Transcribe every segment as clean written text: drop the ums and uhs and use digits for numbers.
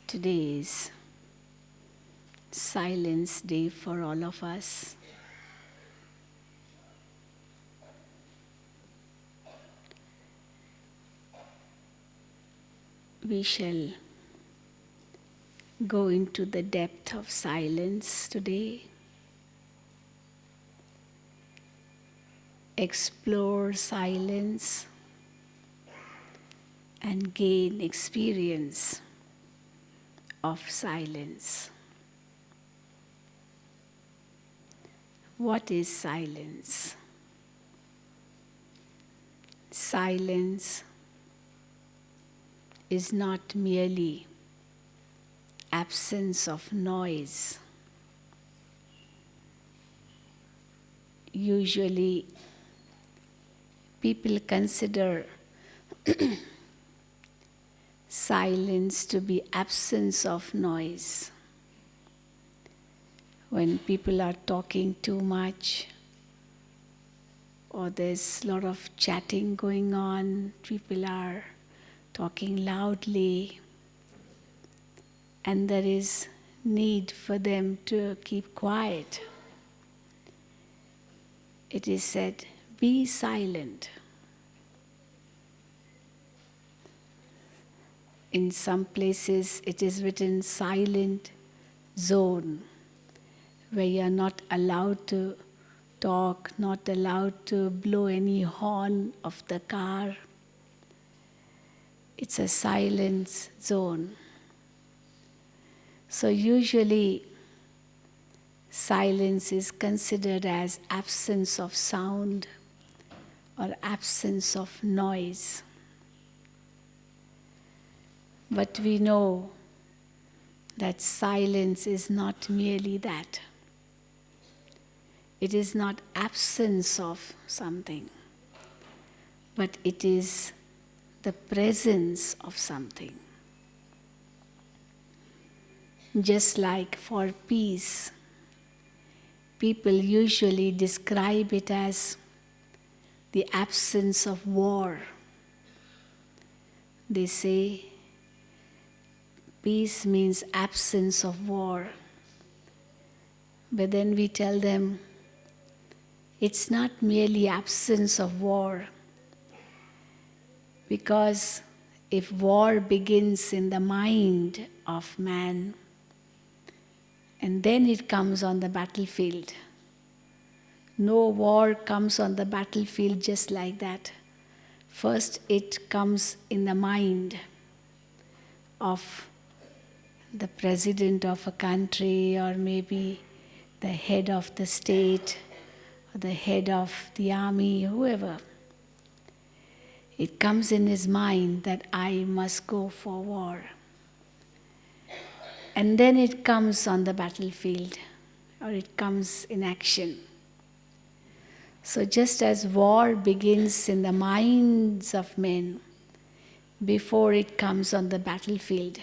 Today is Silence Day for all of us. We shall go into the depth of silence today, explore silence, and gain experience of silence. What is silence? Silence is not merely absence of noise. Usually, people consider silence to be absence of noise. When people are talking too much, or there's a lot of chatting going on, people are talking loudly, and there is need for them to keep quiet. It is said, be silent. In some places it is written silent zone, where you are not allowed to talk, not allowed to blow any horn of the car. It's a silence zone. So usually silence is considered as absence of sound or absence of noise. But we know that silence is not merely that. It is not absence of something, but it is the presence of something. Just like for peace, people usually describe it as the absence of war. They say peace means absence of war. But then we tell them it's not merely absence of war, because if war begins in the mind of man, and then it comes on the battlefield. No war comes on the battlefield just like that. First it comes in the mind of the president of a country, or maybe the head of the state, or the head of the army, whoever. It comes in his mind that I must go for war. And then it comes on the battlefield, or it comes in action. So just as war begins in the minds of men before it comes on the battlefield,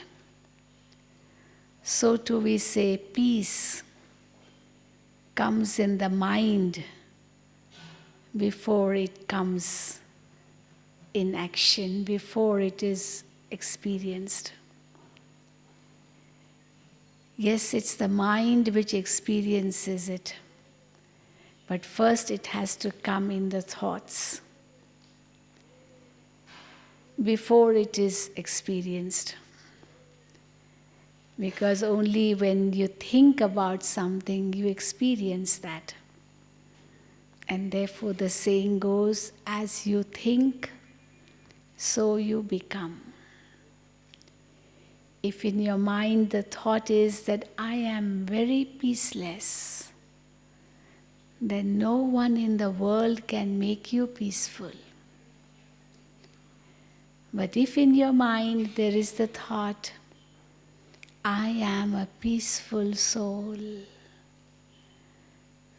so too we say peace comes in the mind before it comes in action, before it is experienced. Yes, it's the mind which experiences it, but first it has to come in the thoughts before it is experienced. Because only when you think about something, you experience that. And therefore the saying goes, as you think, so you become. If in your mind the thought is that I am very peaceless, then no one in the world can make you peaceful. But if in your mind there is the thought, I am a peaceful soul,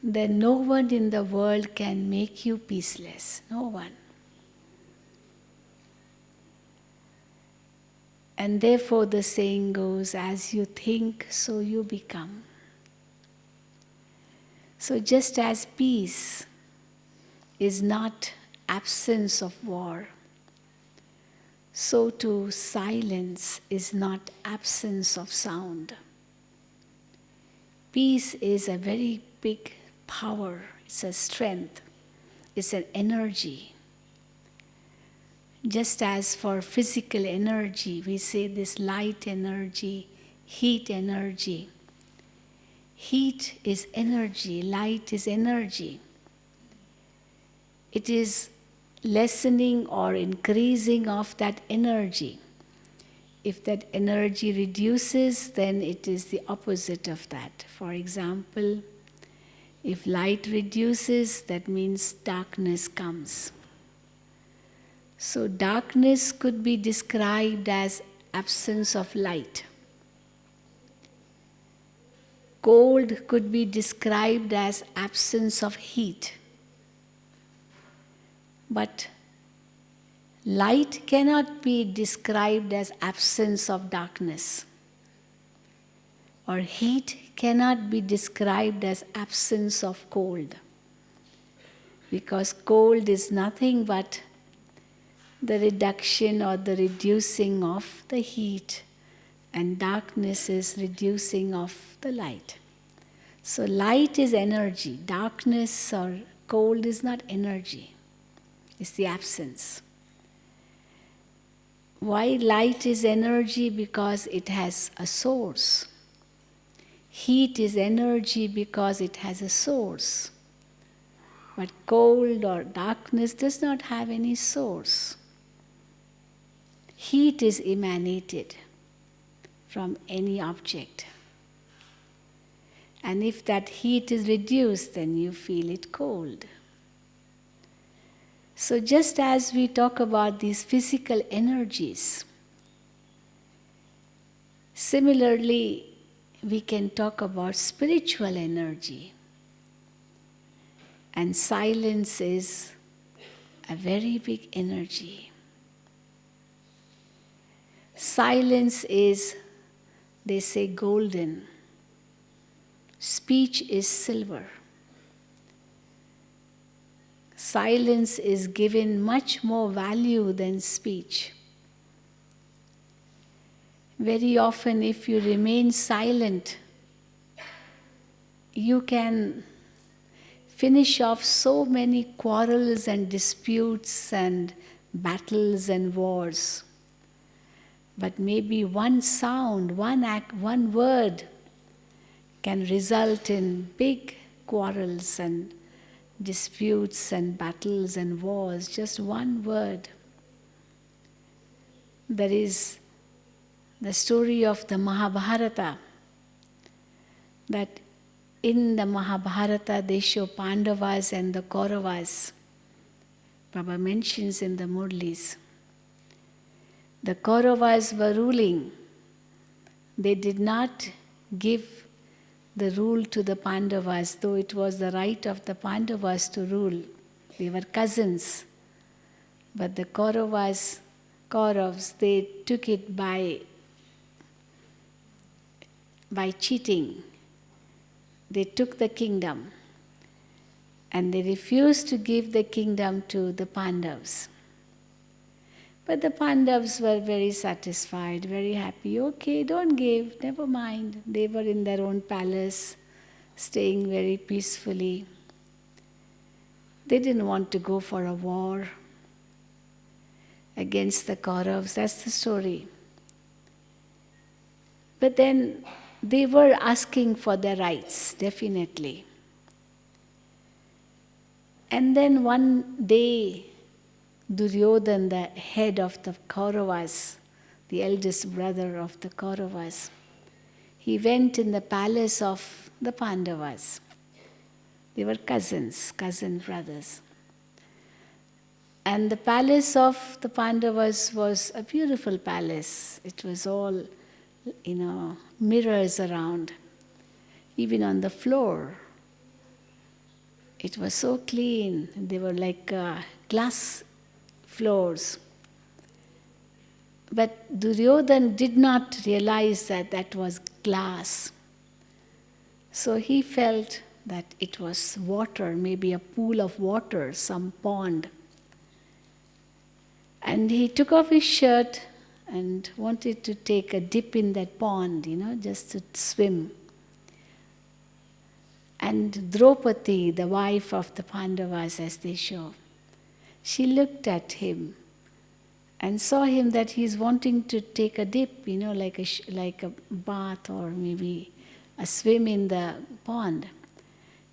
then no one in the world can make you peaceless. No one. And therefore the saying goes, as you think, so you become. So just as peace is not absence of war, so too silence is not absence of sound. Peace is a very big power, it's a strength, it's an energy. Just as for physical energy, we say this light energy, heat energy. Heat is energy, light is energy. It is lessening or increasing of that energy. If that energy reduces, then it is the opposite of that. For example, if light reduces, that means darkness comes. So darkness could be described as absence of light. Cold could be described as absence of heat. But light cannot be described as absence of darkness. Or heat cannot be described as absence of cold. Because cold is nothing but the reduction or the reducing of the heat, and darkness is reducing of the light. So light is energy. Darkness or cold is not energy. It's the absence. Why light is energy? Because it has a source. Heat is energy because it has a source. But cold or darkness does not have any source. Heat is emanated from any object. And if that heat is reduced, then you feel it cold. So just as we talk about these physical energies, similarly, we can talk about spiritual energy. And silence is a very big energy. Silence is, they say, golden. Speech is silver. Silence is given much more value than speech. Very often, if you remain silent, you can finish off so many quarrels and disputes and battles and wars. But maybe one sound, one act, one word can result in big quarrels and disputes and battles and wars. Just one word. There is the story of the Mahabharata, that in the Mahabharata they show Pandavas and the Kauravas. Baba mentions in the Murlis. The Kauravas were ruling. They did not give the rule to the Pandavas, though it was the right of the Pandavas to rule. They were cousins. But the Kauravas, they took it by cheating. They took the kingdom. And they refused to give the kingdom to the Pandavas. But the Pandavas were very satisfied, very happy. Okay, don't give, never mind. They were in their own palace, staying very peacefully. They didn't want to go for a war against the Kauravas. That's the story. But then they were asking for their rights, definitely. And then one day, Duryodhana, the head of the Kauravas, the eldest brother of the Kauravas, he went in the palace of the Pandavas. They were cousin brothers. And the palace of the Pandavas was a beautiful palace. It was all, mirrors around, even on the floor. It was so clean. They were like glass floors. But Duryodhana did not realize that that was glass. So he felt that it was water, maybe a pool of water, some pond. And he took off his shirt and wanted to take a dip in that pond, just to swim. And Draupadi, the wife of the Pandavas, as they show, she looked at him and saw him that he's wanting to take a dip, like a bath or maybe a swim in the pond.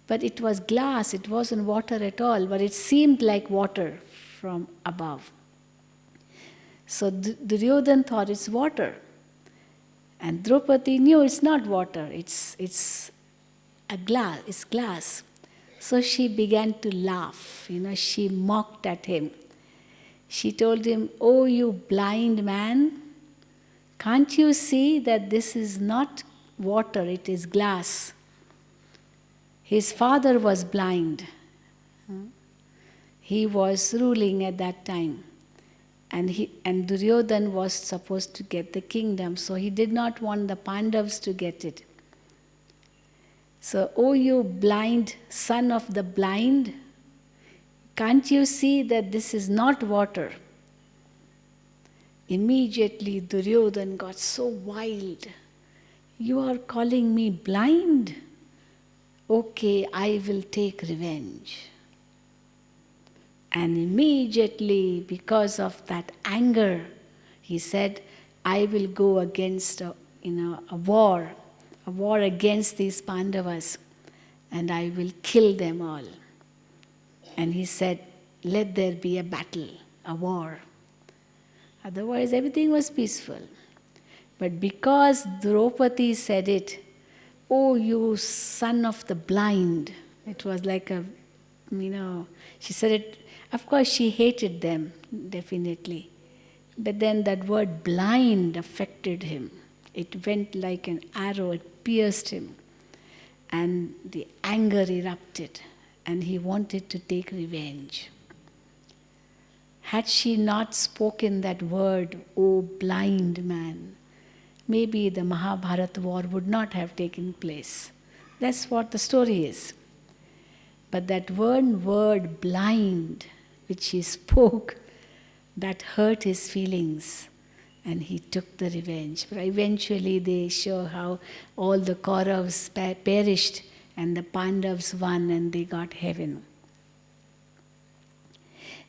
But it was glass, it wasn't water at all, but it seemed like water from above. So Duryodhana thought it's water. And Draupadi knew it's not water, it's glass. So she began to laugh, she mocked at him. She told him, "Oh, you blind man, can't you see that this is not water, it is glass?" His father was blind. He was ruling at that time. And Duryodhana was supposed to get the kingdom, so he did not want the Pandavas to get it. So, "Oh, you blind son of the blind, can't you see that this is not water?" Immediately Duryodhana got so wild. "You are calling me blind? Okay, I will take revenge." And immediately, because of that anger, he said, "I will go against a war against these Pandavas, and I will kill them all." And he said, "Let there be a battle, a war." Otherwise, everything was peaceful. But because Draupadi said it, "Oh, you son of the blind," it was like she said it. Of course, she hated them, definitely. But then that word blind affected him. It went like an arrow, it pierced him. And the anger erupted, and he wanted to take revenge. Had she not spoken that word, "Oh, blind man," maybe the Mahabharata war would not have taken place. That's what the story is. But that one word, blind, which she spoke, that hurt his feelings, and he took the revenge. But eventually they show how all the Kauravas perished and the Pandavas won and they got heaven.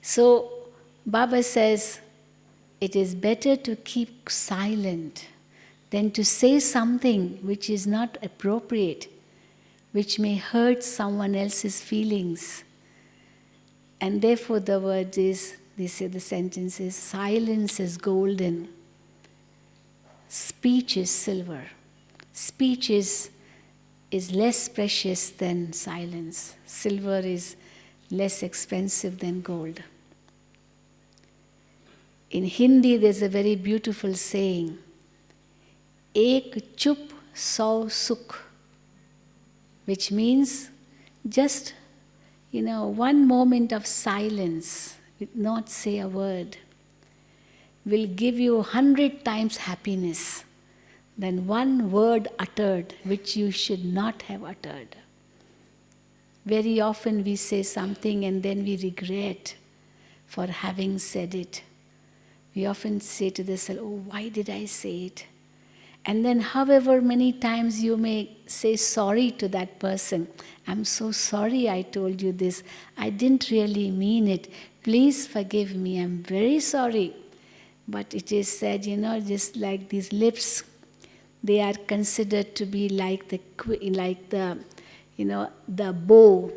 So Baba says, it is better to keep silent than to say something which is not appropriate, which may hurt someone else's feelings. And therefore the word is, they say the sentence is, silence is golden, speech is silver. Speech is less precious than silence. Silver is less expensive than gold. In Hindi there's a very beautiful saying, "Ek chup sau sukh," which means just one moment of silence, with not say a word, will give you 100 times happiness than one word uttered which you should not have uttered. Very often we say something and then we regret for having said it. We often say to ourselves, "Oh, why did I say it?" And then however many times you may say sorry to that person. "I'm so sorry I told you this. I didn't really mean it. Please forgive me. I'm very sorry." But it is said, just like these lips, they are considered to be like the bow.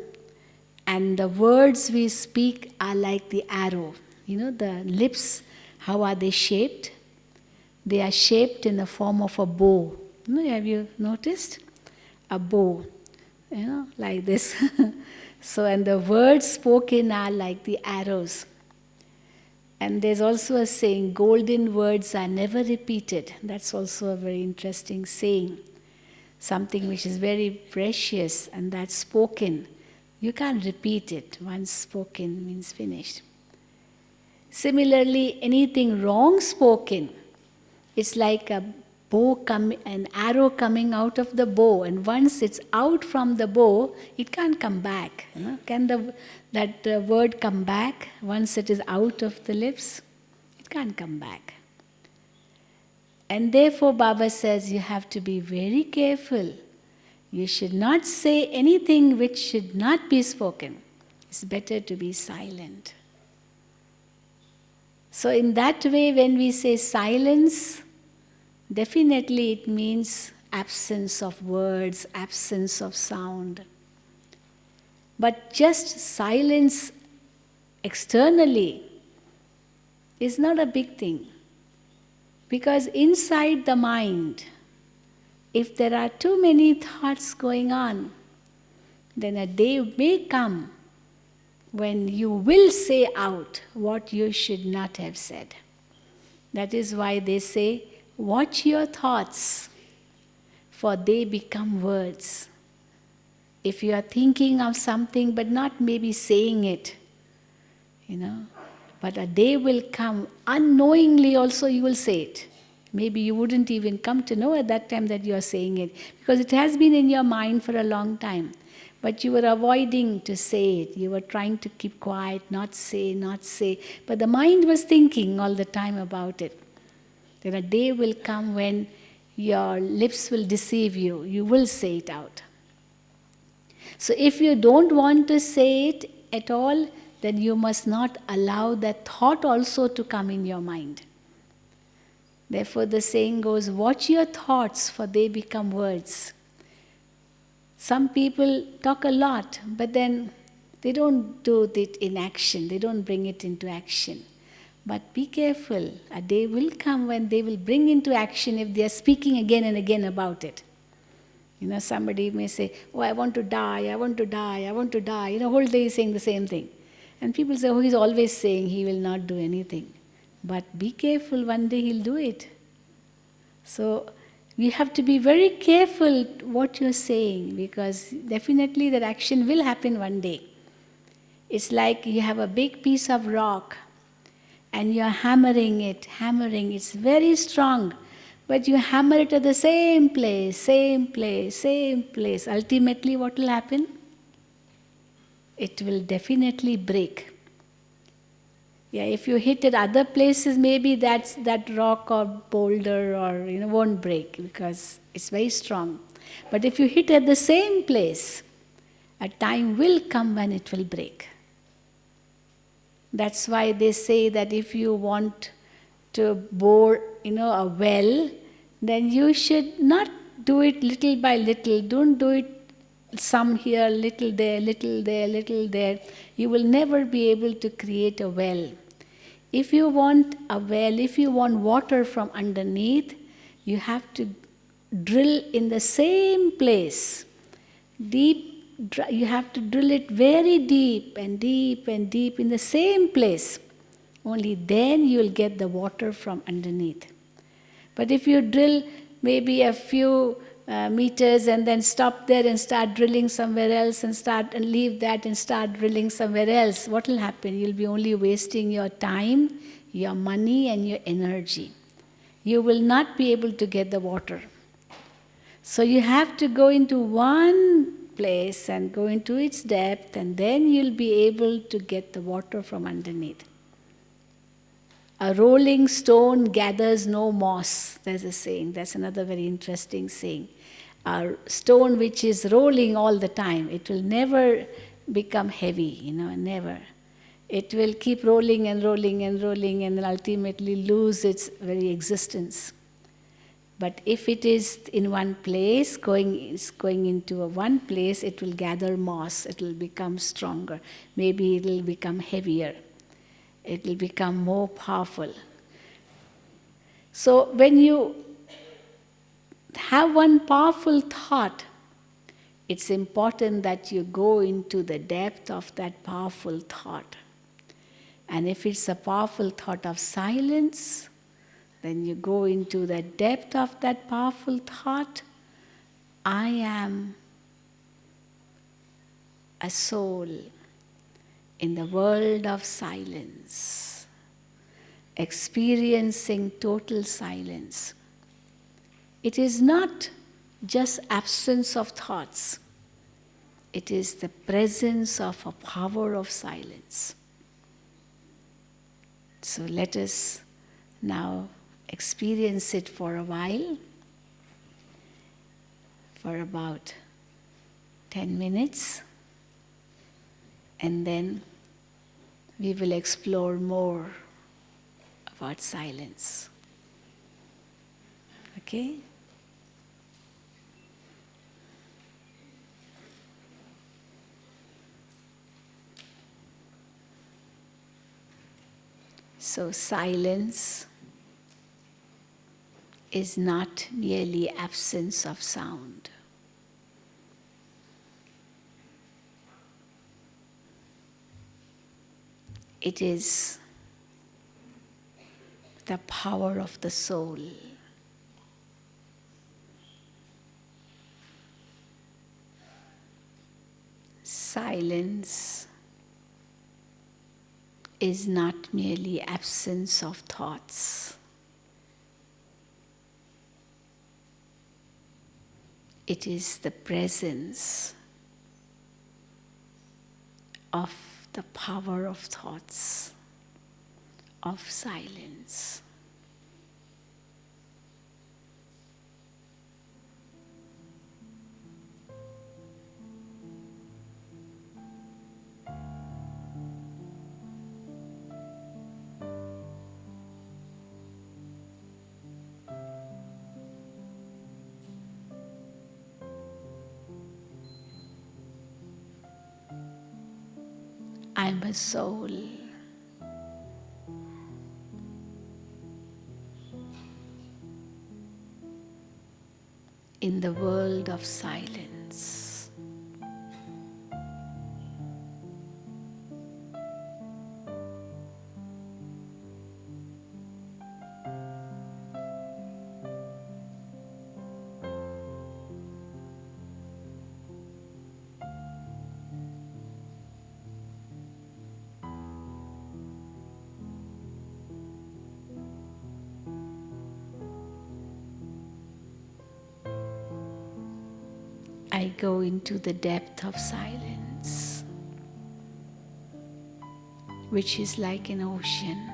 And the words we speak are like the arrow. The lips, how are they shaped? They are shaped in the form of a bow. Have you noticed? A bow, like this. So, and the words spoken are like the arrows. And there's also a saying, golden words are never repeated. That's also a very interesting saying. Something which is very precious and that's spoken. You can't repeat it. Once spoken means finished. Similarly, anything wrong spoken, it's like an arrow coming out of the bow, and once it's out from the bow, it can't come back. Can that word come back once it is out of the lips? It can't come back. And therefore Baba says you have to be very careful. You should not say anything which should not be spoken. It's better to be silent. So in that way, when we say silence, definitely it means absence of words, absence of sound. But just silence externally is not a big thing. Because inside the mind, if there are too many thoughts going on, then a day may come when you will say out what you should not have said. That is why they say, watch your thoughts, for they become words. If you are thinking of something but not maybe saying it, but a day will come, unknowingly also you will say it. Maybe you wouldn't even come to know at that time that you are saying it, because it has been in your mind for a long time. But you were avoiding to say it. You were trying to keep quiet, not say, not say. But the mind was thinking all the time about it. Then a day will come when your lips will deceive you. You will say it out. So if you don't want to say it at all, then you must not allow that thought also to come in your mind. Therefore the saying goes, watch your thoughts, for they become words. Some people talk a lot, but then they don't do it in action. They don't bring it into action. But be careful. A day will come when they will bring into action if they are speaking again and again about it. Somebody may say, oh, I want to die, I want to die, I want to die. Whole day he's saying the same thing. And people say, oh, he's always saying he will not do anything. But be careful, one day he'll do it. So we have to be very careful what you're saying, because definitely that action will happen one day. It's like you have a big piece of rock and you're hammering it, it's very strong, but you hammer it at the same place. Ultimately what will happen? It will definitely break. Yeah, if you hit at other places, maybe that rock or boulder or won't break because it's very strong. But if you hit at the same place, a time will come when it will break. That's why they say that if you want to bore, a well, then you should not do it little by little. Don't do it some here, little there, little there, little there. You will never be able to create a well. If you want a well, if you want water from underneath, you have to drill in the same place. You have to drill it very deep and deep and deep in the same place. Only then you will get the water from underneath. But if you drill maybe a few meters and then stop there and start drilling somewhere else and leave that and start drilling somewhere else, what will happen? You'll be only wasting your time, your money and your energy. You will not be able to get the water. So you have to go into one place and go into its depth, and then you'll be able to get the water from underneath. A rolling stone gathers no moss. There's a saying. That's another very interesting saying. A stone which is rolling all the time, it will never become heavy, never. It will keep rolling and rolling and rolling and then ultimately lose its very existence. But if it is in one place, going into one place, it will gather moss, it will become stronger. Maybe it will become heavier. It will become more powerful. So when you have one powerful thought, it's important that you go into the depth of that powerful thought. And if it's a powerful thought of silence, then you go into the depth of that powerful thought. I am a soul in the world of silence, experiencing total silence. It is not just absence of thoughts. It is the presence of a power of silence. So let us Now experience it for a while, for about 10 minutes, and then we will explore more about silence. Okay? So silence is not merely absence of sound. It is the power of the soul. Silence is not merely absence of thoughts. It is the presence of the power of thoughts, of silence. I'm a soul. In the world of silence. I go into the depth of silence, which is like an ocean.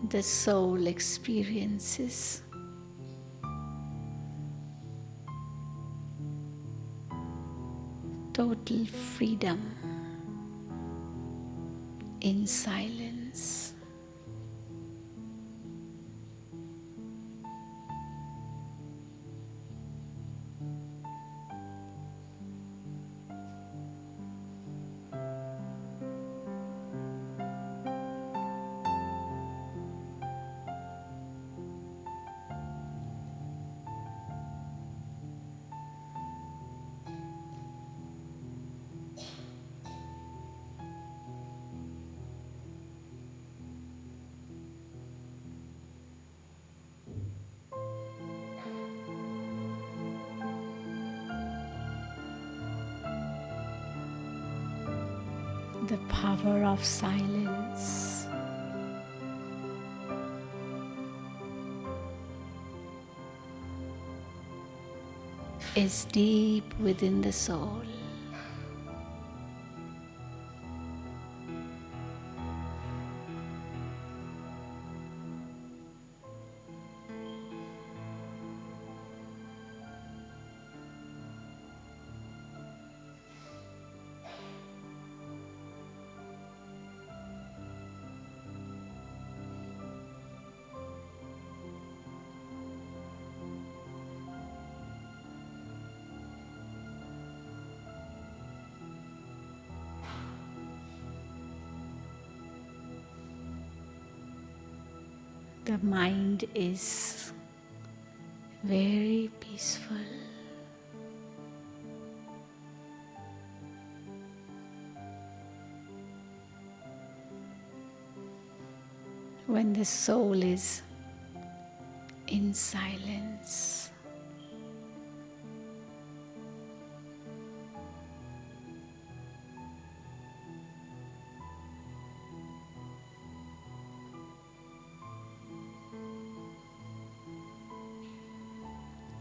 The soul experiences total freedom in silence. The power of silence is deep within the soul. The mind is very peaceful. when the soul is in silence.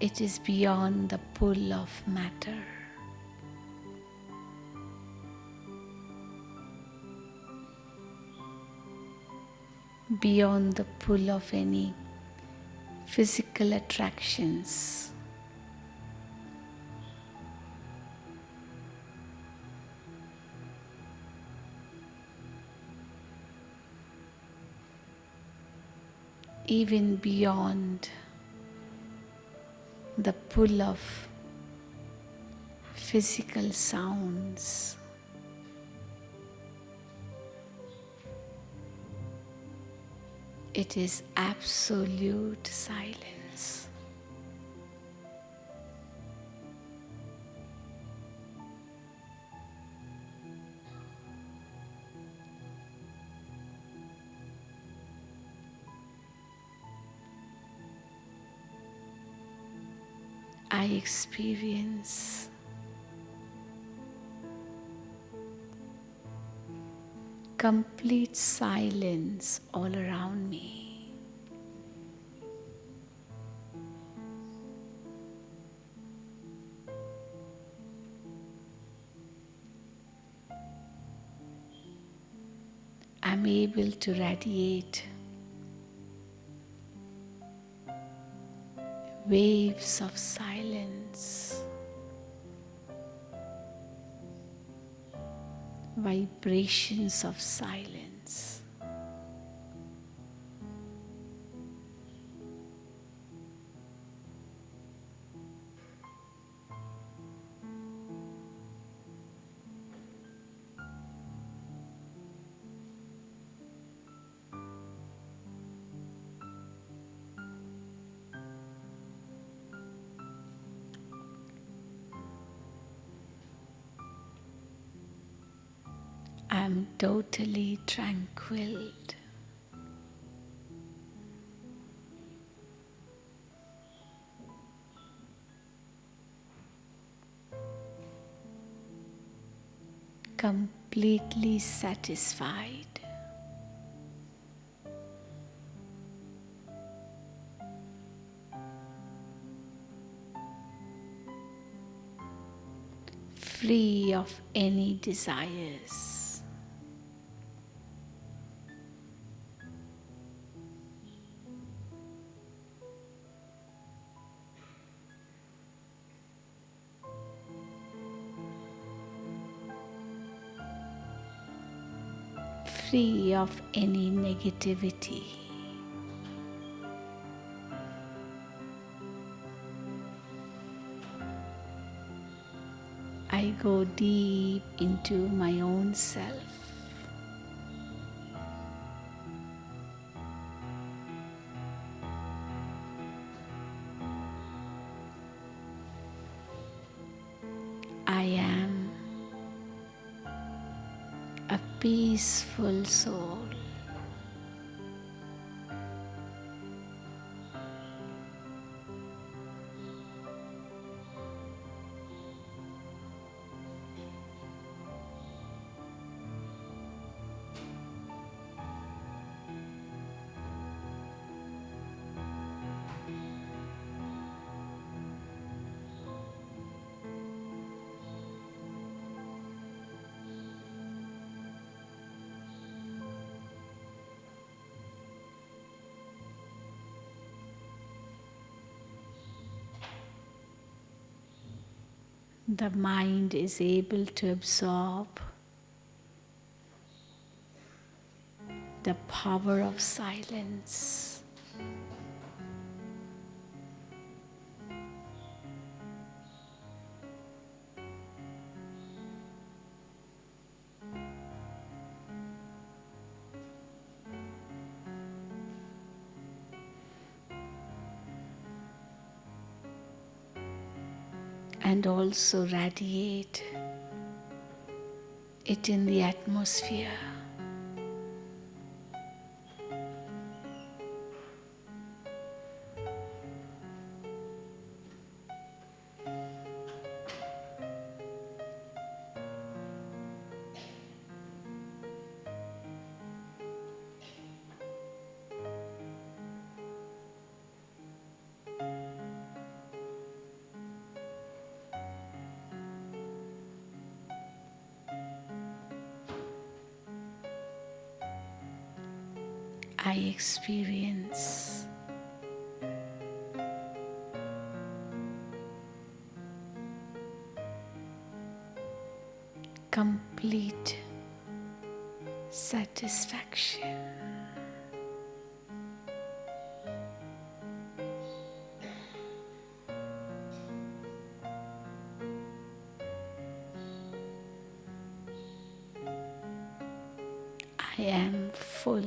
It is beyond the pull of matter. Beyond the pull of any physical attractions. Even beyond the pull of physical sounds. It is absolute silence. I experience complete silence all around me. I'm able to radiate waves of silence, vibrations of silence. I'm totally tranquil. Completely satisfied. Free of any desires. Free of any negativity. I go deep into my own self. I am a peaceful soul. The mind is able to absorb the power of silence. And also radiate it in the atmosphere. I experience complete satisfaction. I am full.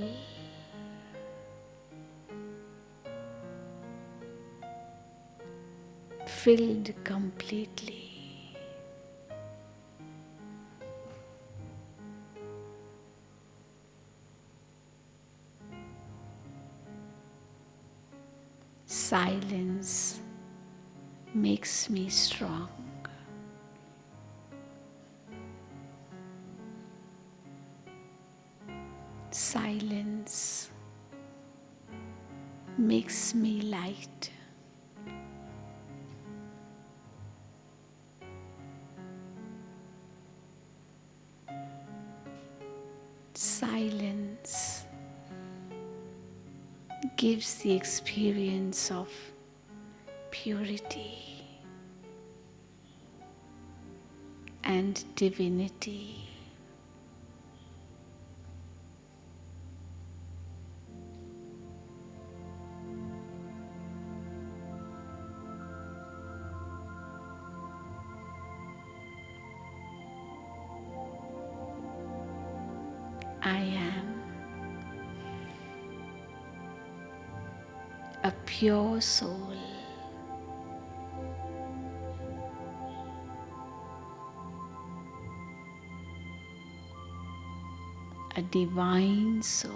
Filled completely. Silence makes me strong. Silence makes me light. Silence gives the experience of purity and divinity. I am a pure soul, a divine soul.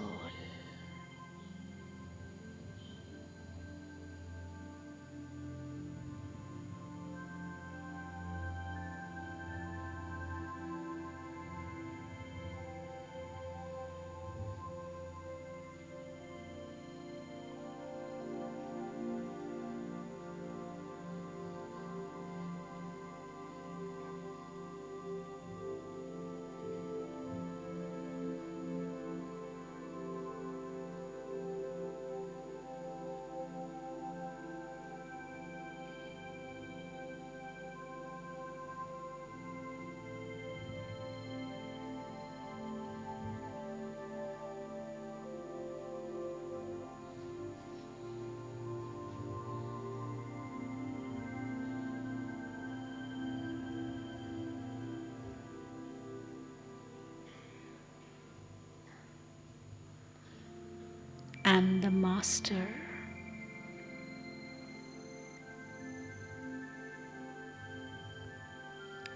I'm the master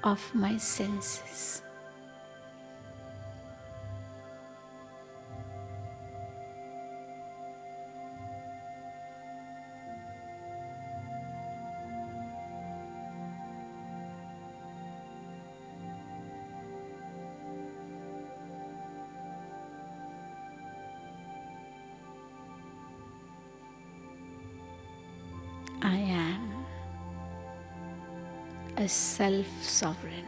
of my senses. I am a self-sovereign.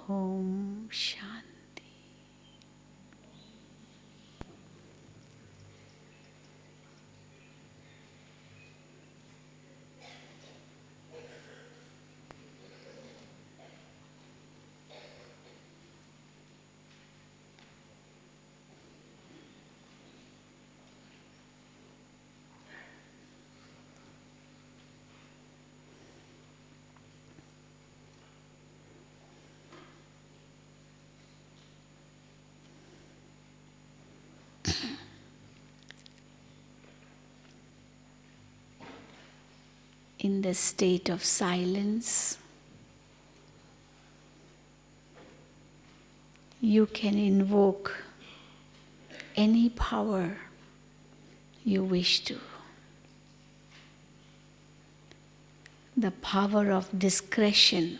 Om Shanti. In the state of silence, you can invoke any power you wish to. The power of discretion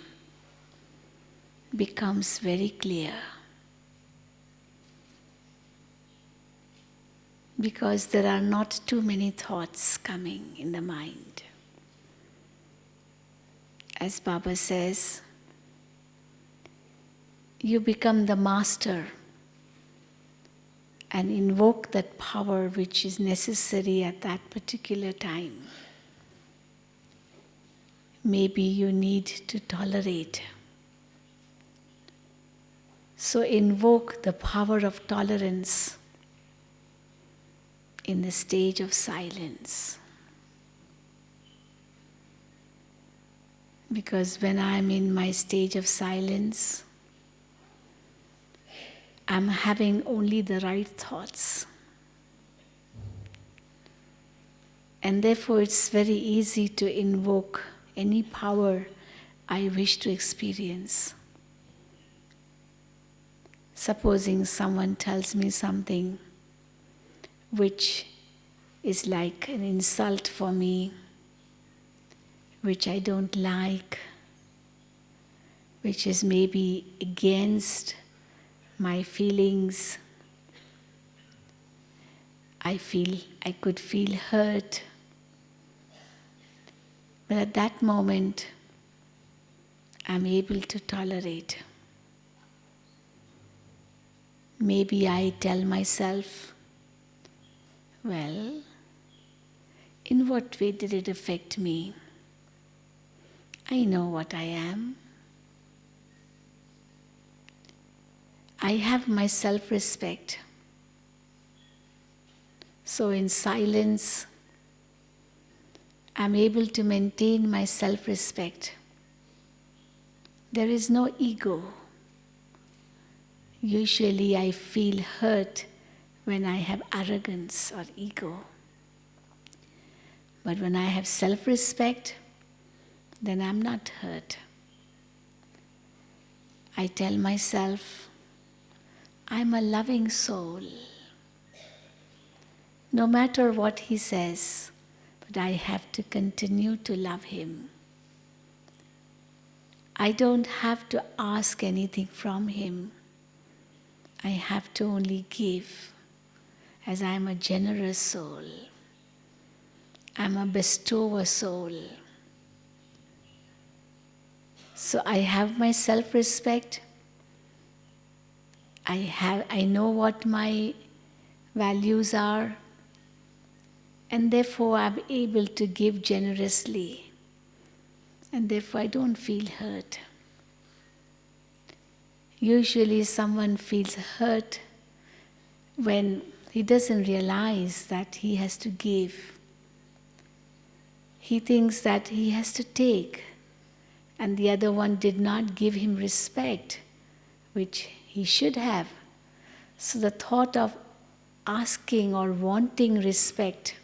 becomes very clear because there are not too many thoughts coming in the mind. As Baba says, you become the master and invoke that power which is necessary at that particular time. Maybe you need to tolerate. So invoke the power of tolerance in the stage of silence. Because when I'm in my stage of silence, I'm having only the right thoughts. And therefore it's very easy to invoke any power I wish to experience. Supposing someone tells me something which is like an insult for me, which I don't like, which is maybe against my feelings. I could feel hurt. But at that moment, I'm able to tolerate. Maybe I tell myself, well, in what way did it affect me? I know what I am. I have my self-respect. So in silence, I'm able to maintain my self-respect. There is no ego. Usually I feel hurt when I have arrogance or ego. But when I have self-respect, then I'm not hurt. I tell myself, I'm a loving soul. No matter what he says, but I have to continue to love him. I don't have to ask anything from him. I have to only give, as I am a generous soul. I'm a bestower soul. So I have my self-respect. I know what my values are, and therefore I'm able to give generously, and therefore I don't feel hurt. Usually someone feels hurt when he doesn't realize that he has to give. He thinks that he has to take, and the other one did not give him respect, which he should have. So the thought of asking or wanting respect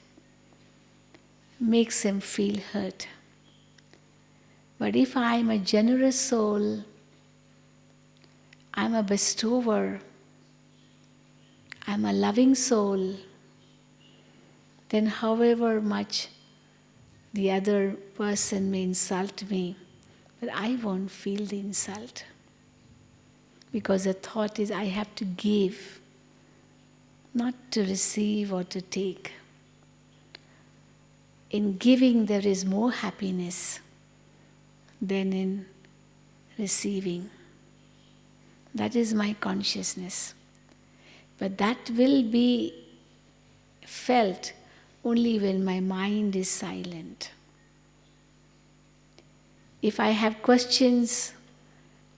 makes him feel hurt. But if I am a generous soul, I'm a bestower, I'm a loving soul, then however much the other person may insult me, but I won't feel the insult. Because the thought is I have to give, not to receive or to take. In giving there is more happiness than in receiving. That is my consciousness. But that will be felt only when my mind is silent. If I have questions,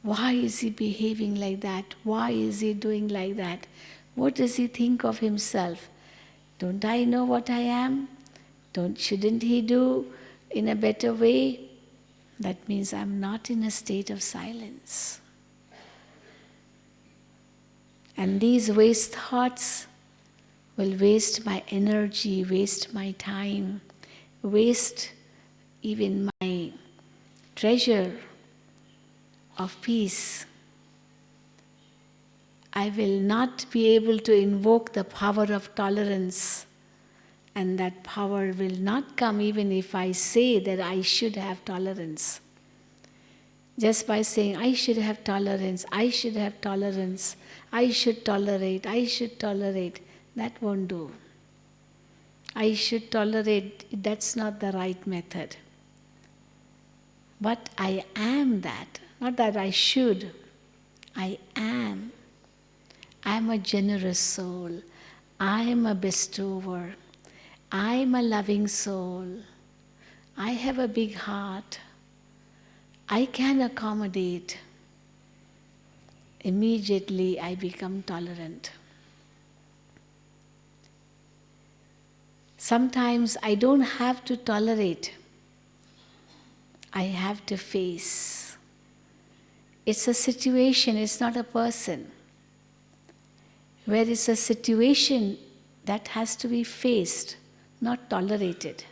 why is he behaving like that? Why is he doing like that? What does he think of himself? Don't I know what I am? Shouldn't he do in a better way? That means I'm not in a state of silence. And these waste thoughts will waste my energy, waste my time, waste even my treasure of peace. I will not be able to invoke the power of tolerance, and that power will not come even if I say that I should have tolerance. Just by saying, I should have tolerance, I should have tolerance, I should tolerate, that won't do. I should tolerate, that's not the right method. But I am that, not that I should, I am. I am a generous soul, I am a bestower, I am a loving soul, I have a big heart, I can accommodate. Immediately I become tolerant. Sometimes I don't have to tolerate, I have to face. It's a situation, it's not a person. Where it's a situation that has to be faced, not tolerated.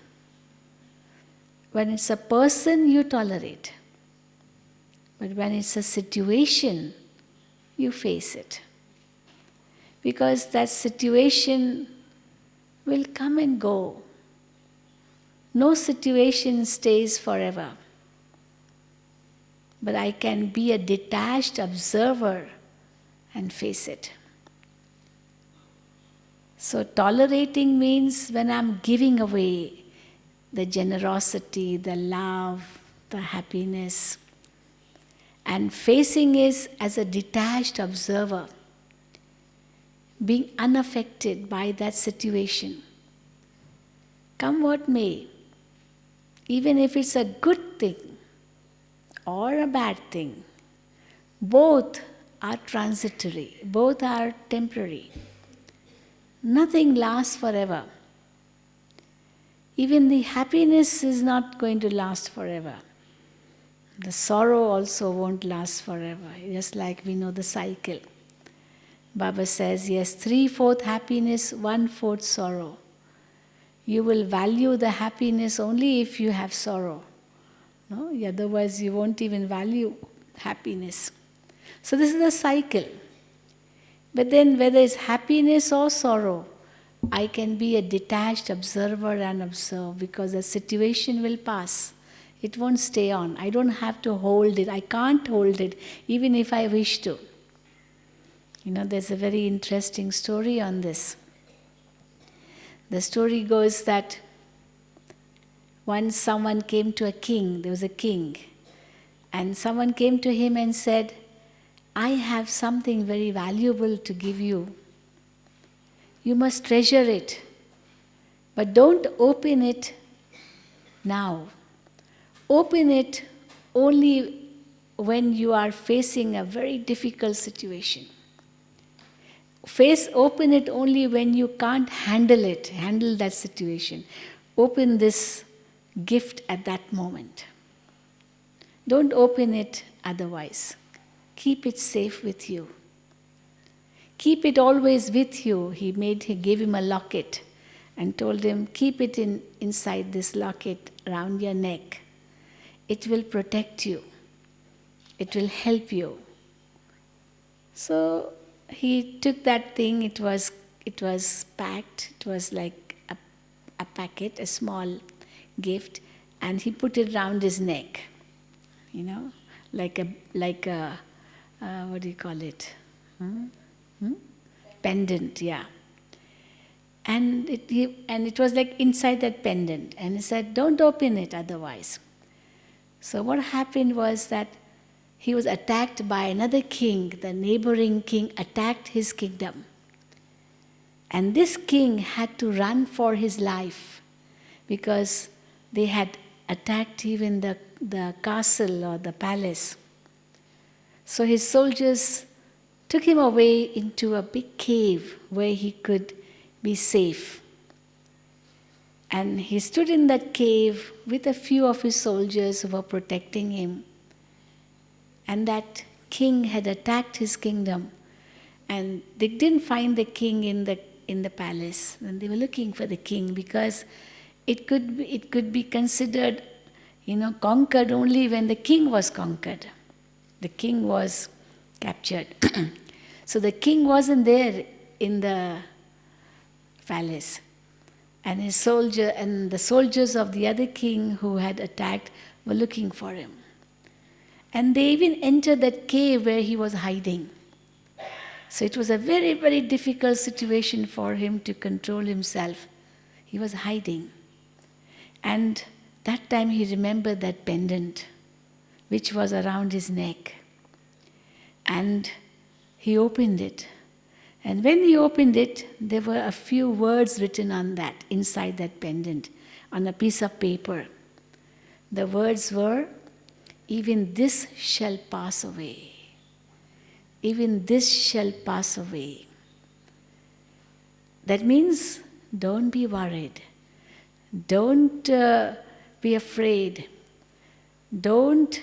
When it's a person, you tolerate. But when it's a situation, you face it. Because that situation will come and go. No situation stays forever. But I can be a detached observer and face it. So tolerating means when I'm giving away the generosity, the love, the happiness. And facing is as a detached observer, being unaffected by that situation. Come what may, even if it's a good thing or a bad thing, both are transitory, both are temporary. Nothing lasts forever. Even the happiness is not going to last forever. The sorrow also won't last forever, just like we know the cycle. Baba says, yes, 3/4 happiness, 1/4 sorrow. You will value the happiness only if you have sorrow. No? Otherwise you won't even value happiness. So this is a cycle. But then whether it's happiness or sorrow, I can be a detached observer and observe, because the situation will pass. It won't stay on. I don't have to hold it. I can't hold it even if I wish to. There's a very interesting story on this. The story goes that once someone came to a king, there was a king, and someone came to him and said, I have something very valuable to give you. You must treasure it, but don't open it now. Open it only when you are facing a very difficult situation. Open it only when you can't handle that situation. Open this gift at that moment. Don't open it otherwise. Keep it safe with you. Keep it always with you. He gave him a locket and told him, keep it inside this locket around your neck. It will protect you. It will help you. So he took that thing. It was packed. It was like a packet, a small gift, and he put it around his neck. Like a what do you call it? Pendant, yeah. And it was like inside that pendant. And he said, don't open it otherwise. So what happened was that he was attacked by another king. The neighboring king attacked his kingdom. And this king had to run for his life because they had attacked even the castle or the palace. So his soldiers took him away into a big cave where he could be safe. And he stood in that cave with a few of his soldiers who were protecting him. And that king had attacked his kingdom. And they didn't find the king in the palace. And they were looking for the king because it could be considered, conquered only when the king was conquered. The king was captured. So the king wasn't there in the palace. And the soldiers of the other king who had attacked were looking for him. And they even entered that cave where he was hiding. So it was a very, very difficult situation for him to control himself. He was hiding. And that time he remembered that pendant, which was around his neck. And he opened it. And when he opened it, there were a few words written on that, inside that pendant, on a piece of paper. The words were, "Even this shall pass away. Even this shall pass away." That means, don't be worried. Don't be afraid. Don't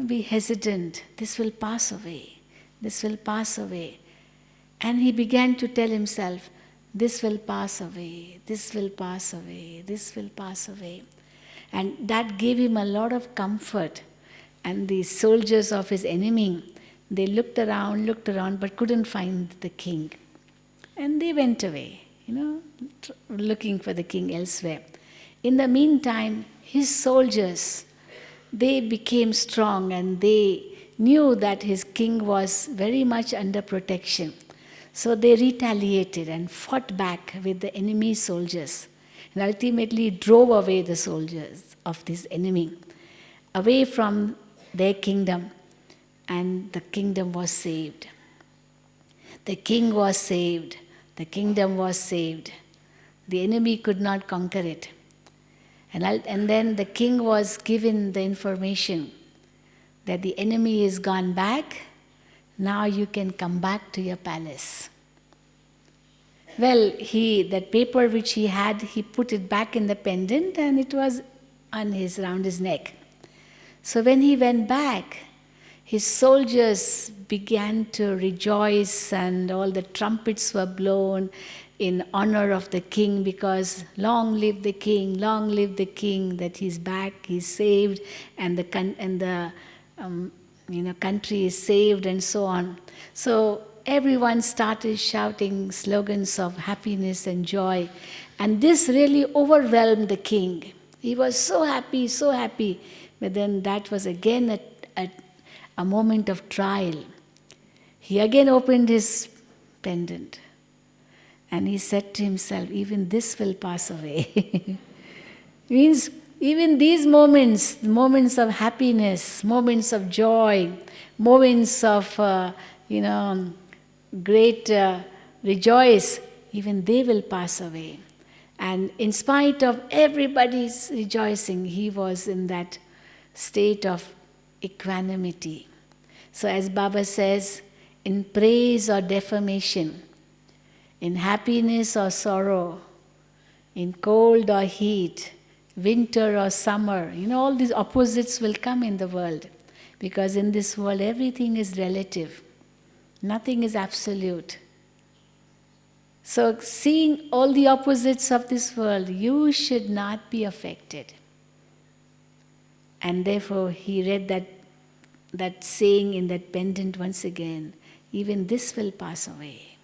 be hesitant. This will pass away. This will pass away. And he began to tell himself, this will pass away, this will pass away, this will pass away. And that gave him a lot of comfort. And the soldiers of his enemy, they looked around, but couldn't find the king. And they went away, looking for the king elsewhere. In the meantime, his soldiers, they became strong and they knew that his king was very much under protection. So they retaliated and fought back with the enemy soldiers and ultimately drove away the soldiers of this enemy away from their kingdom, and the kingdom was saved. The king was saved. The kingdom was saved. The enemy could not conquer it. And then the king was given the information that the enemy is gone back. Now you can come back to your palace. Well, that paper which he had, he put it back in the pendant and it was around his neck. So when he went back, his soldiers began to rejoice and all the trumpets were blown in honor of the king because long live the king, that he's back, he's saved, and the country is saved and so on. So everyone started shouting slogans of happiness and joy. And this really overwhelmed the king. He was so happy, so happy. But then that was again a moment of trial. He again opened his pendant. And he said to himself, even this will pass away. Means even these moments of happiness, moments of joy, moments of, great rejoice, even they will pass away. And in spite of everybody's rejoicing, he was in that state of equanimity. So as Baba says, in praise or defamation, in happiness or sorrow, in cold or heat, winter or summer, all these opposites will come in the world. Because in this world, everything is relative. Nothing is absolute. So seeing all the opposites of this world, you should not be affected. And therefore, he read that saying in that pendant once again, even this will pass away.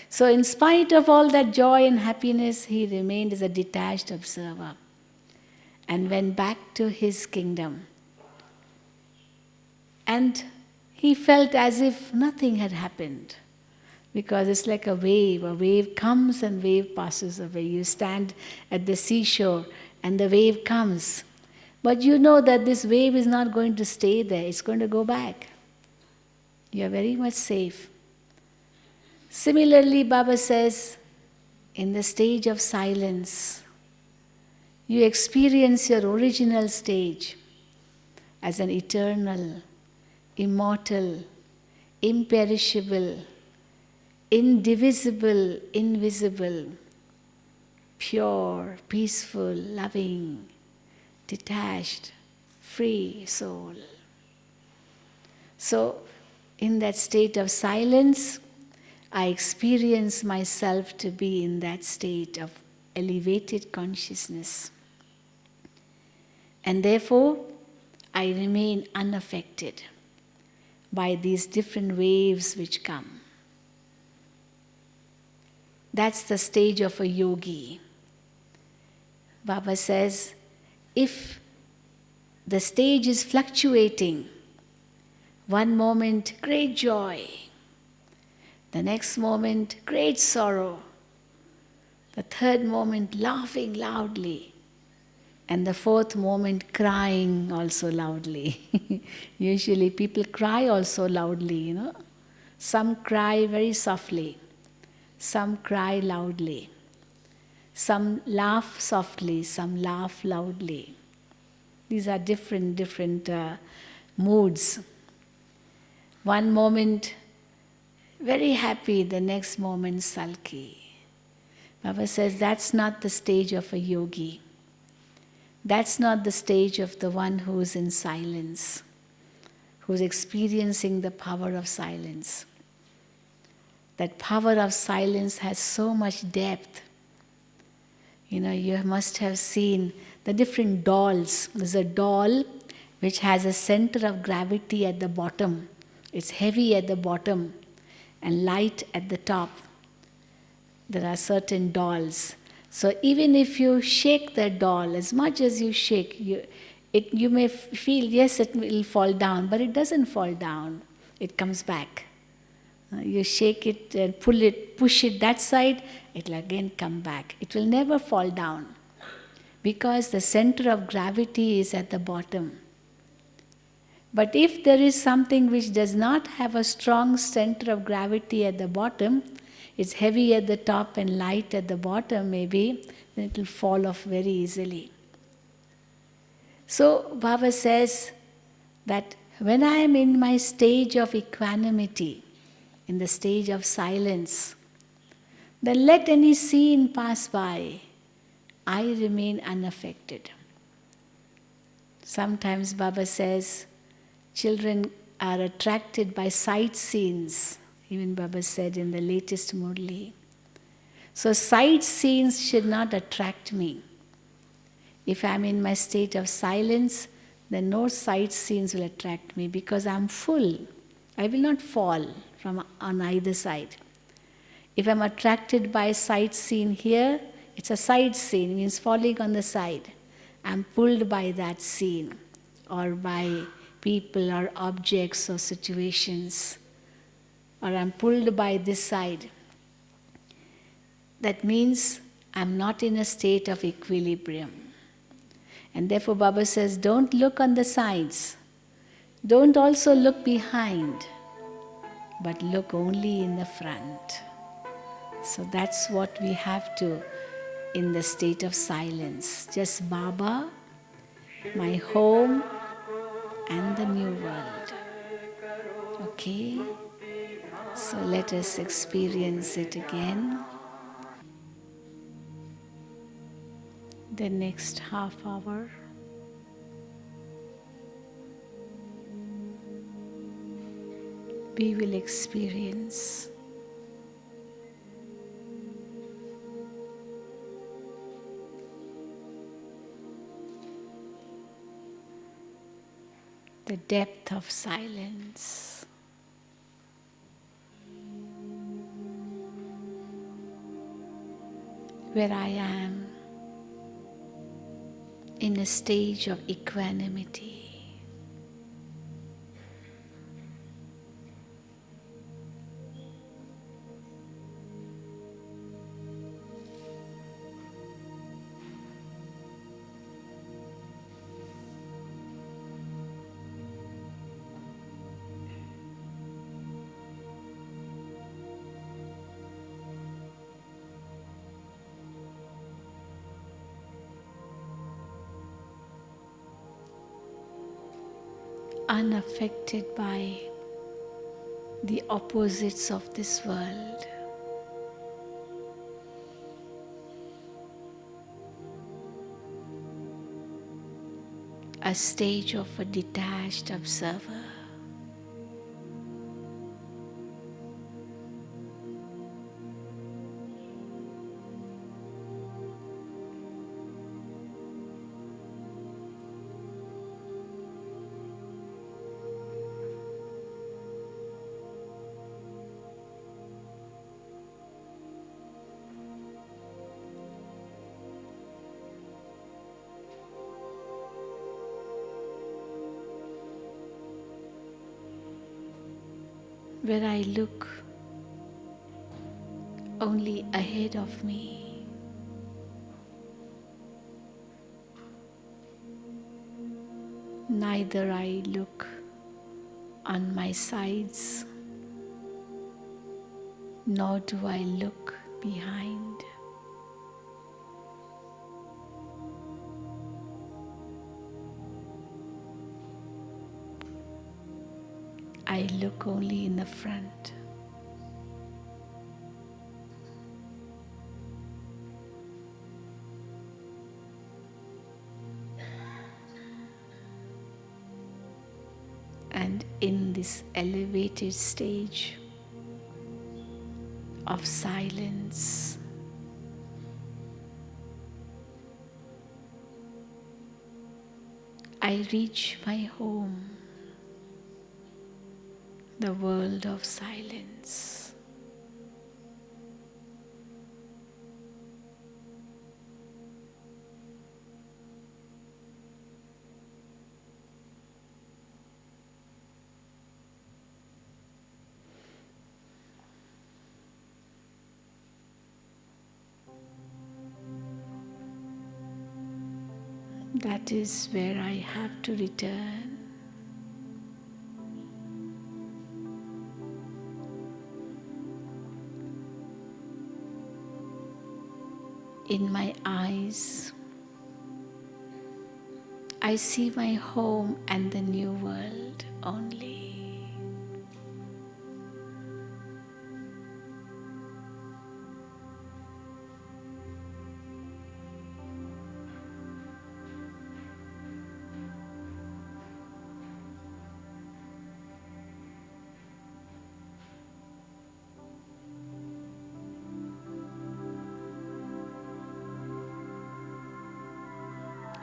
So in spite of all that joy and happiness, he remained as a detached observer and went back to his kingdom. And he felt as if nothing had happened, because it's like a wave comes and wave passes away. You stand at the seashore and the wave comes. But you know that this wave is not going to stay there, it's going to go back. You are very much safe. Similarly, Baba says, in the stage of silence, you experience your original stage as an eternal, immortal, imperishable, indivisible, invisible, pure, peaceful, loving, detached, free soul. So, in that state of silence, I experience myself to be in that state of elevated consciousness. And therefore, I remain unaffected by these different waves which come. That's the stage of a yogi. Baba says, if the stage is fluctuating, one moment great joy, the next moment great sorrow, the third moment laughing loudly, and the fourth moment crying also loudly. Usually people cry also loudly, you know. Some cry very softly, some cry loudly. Some laugh softly, some laugh loudly. These are different moods. One moment very happy, the next moment sulky. Baba says that's not the stage of a yogi. That's not the stage of the one who is in silence, who's experiencing the power of silence. That power of silence has so much depth. You know, you must have seen the different dolls. There's a doll which has a center of gravity at the bottom. It's heavy at the bottom and light at the top. There are certain dolls. So even if you shake that doll, as much as you shake, you may feel, yes, it will fall down, but it doesn't fall down. It comes back. You shake it and pull it, push it that side, it will again come back. It will never fall down because the center of gravity is at the bottom. But if there is something which does not have a strong center of gravity at the bottom, it's heavy at the top and light at the bottom maybe, then it will fall off very easily. So Baba says that when I am in my stage of equanimity, in the stage of silence, then let any scene pass by, I remain unaffected. Sometimes Baba says, children are attracted by sight scenes. Even Baba said in the latest Murli. So sight scenes should not attract me. If I'm in my state of silence, then no sight scenes will attract me because I'm full. I will not fall on either side. If I'm attracted by a sight scene here, it's a side scene, means falling on the side. I'm pulled by that scene or by people or objects or situations, or I'm pulled by this side. That means I'm not in a state of equilibrium. And therefore Baba says, don't look on the sides. Don't also look behind, but look only in the front. So that's what we have to in the state of silence. Just Baba, my home, and the new world. Okay? So let us experience it again. The next half hour. We will experience the depth of silence. Where I am in a stage of equanimity. unaffected by the opposites of this world. A stage of a detached observer. Where I look only ahead of me, neither I look on my sides, nor do I look behind. I look only in the front. And in this elevated stage of silence, I reach my home, the world of silence. That is where I have to return. In my eyes, I see my home and the new world only.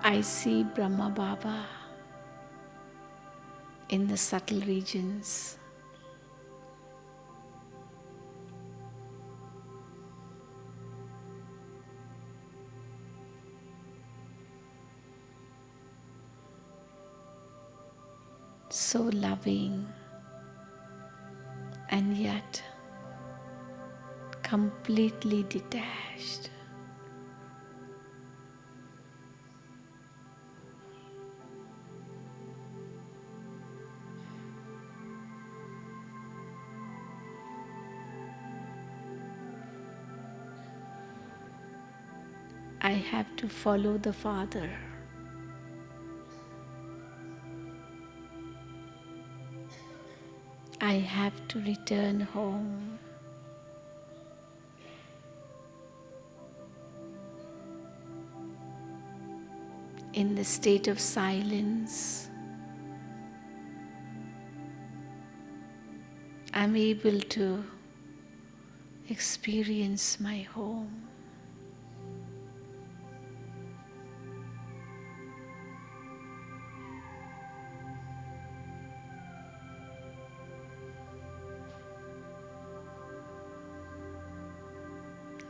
I see Brahma Baba in the subtle regions. So loving and yet completely detached. I have to follow the Father. I have to return home. In the state of silence, I'm able to experience my home.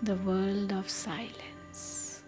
The world of silence.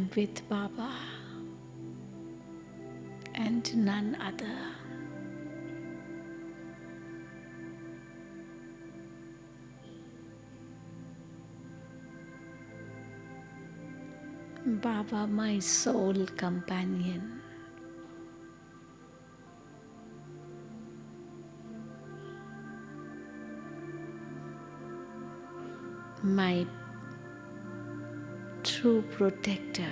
am with Baba and none other. Baba, my soul companion. My true protector.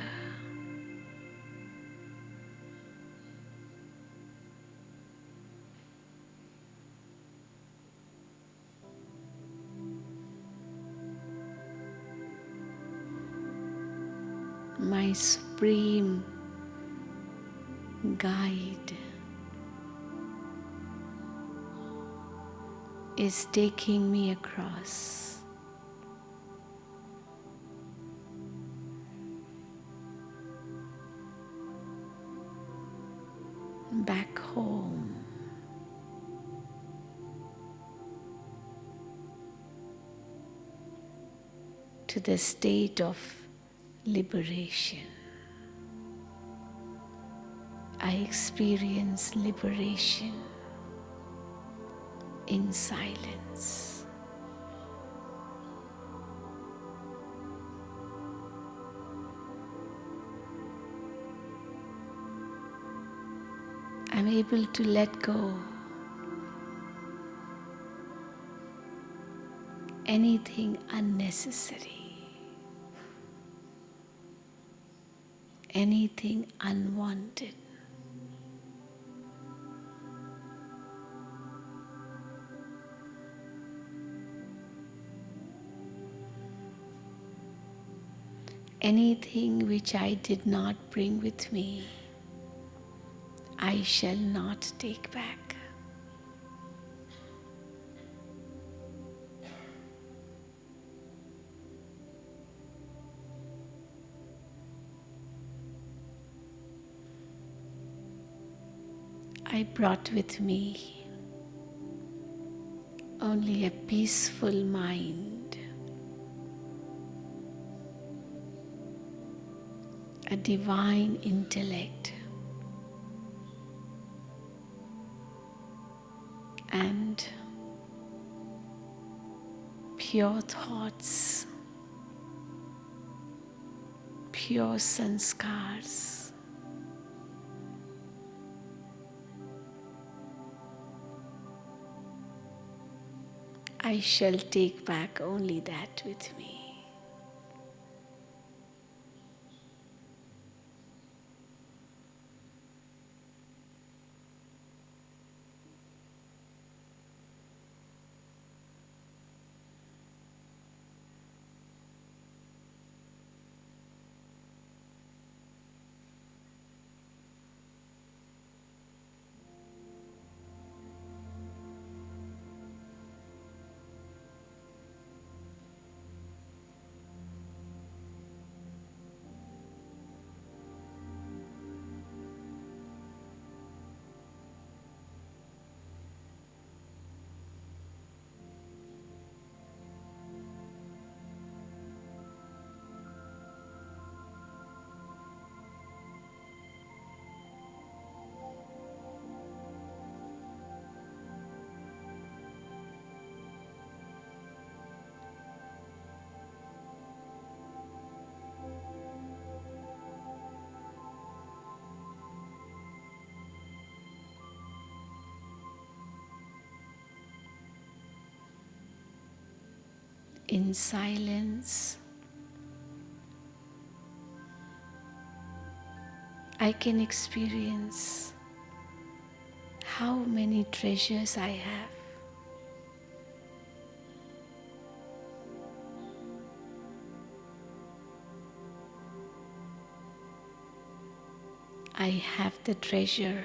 My supreme guide is taking me across. Back home. To the state of liberation. I experience liberation in silence. I'm able to let go anything unnecessary, anything unwanted. Anything which I did not bring with me, I shall not take back. I brought with me only a peaceful mind, a divine intellect, and pure thoughts, pure sanskars. I shall take back only that with me. In silence, I can experience how many treasures I have. I have the treasure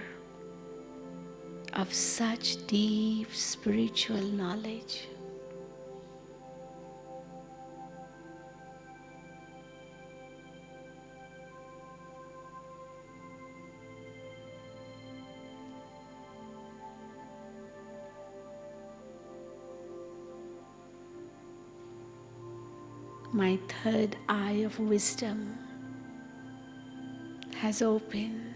of such deep spiritual knowledge. My third eye of wisdom has opened.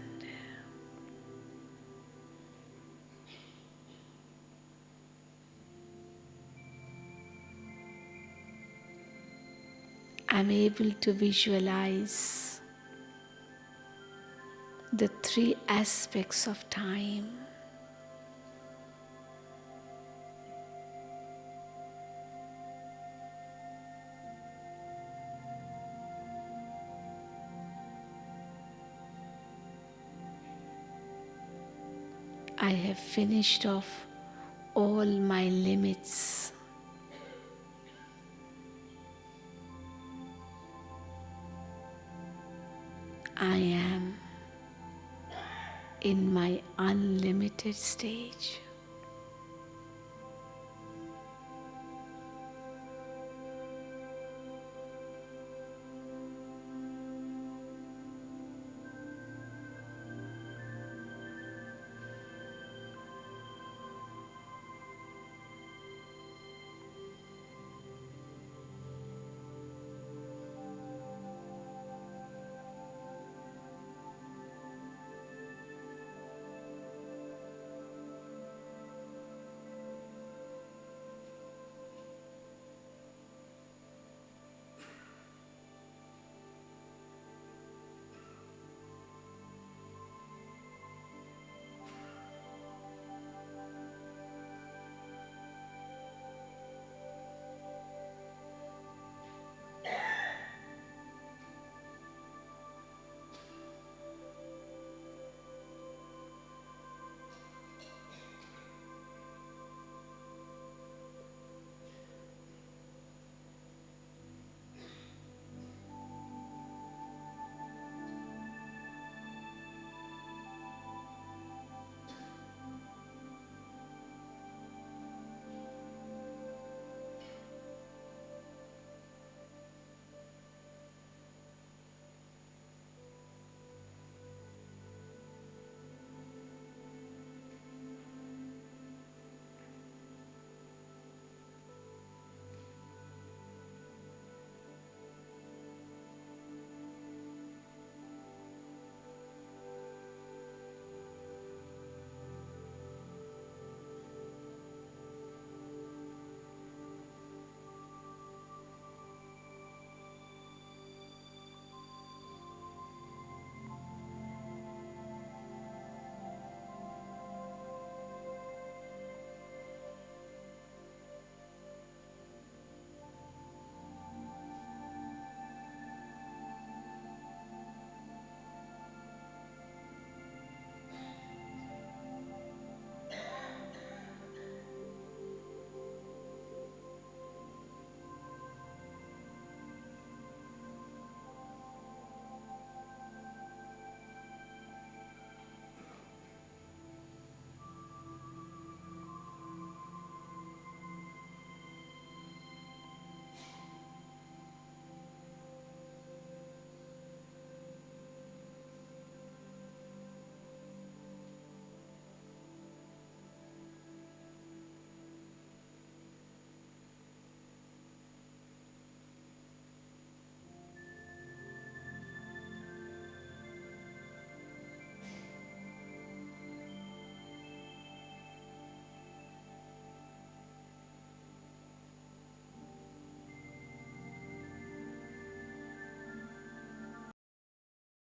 I'm able to visualize the three aspects of time. I have finished off all my limits. I am in my unlimited stage.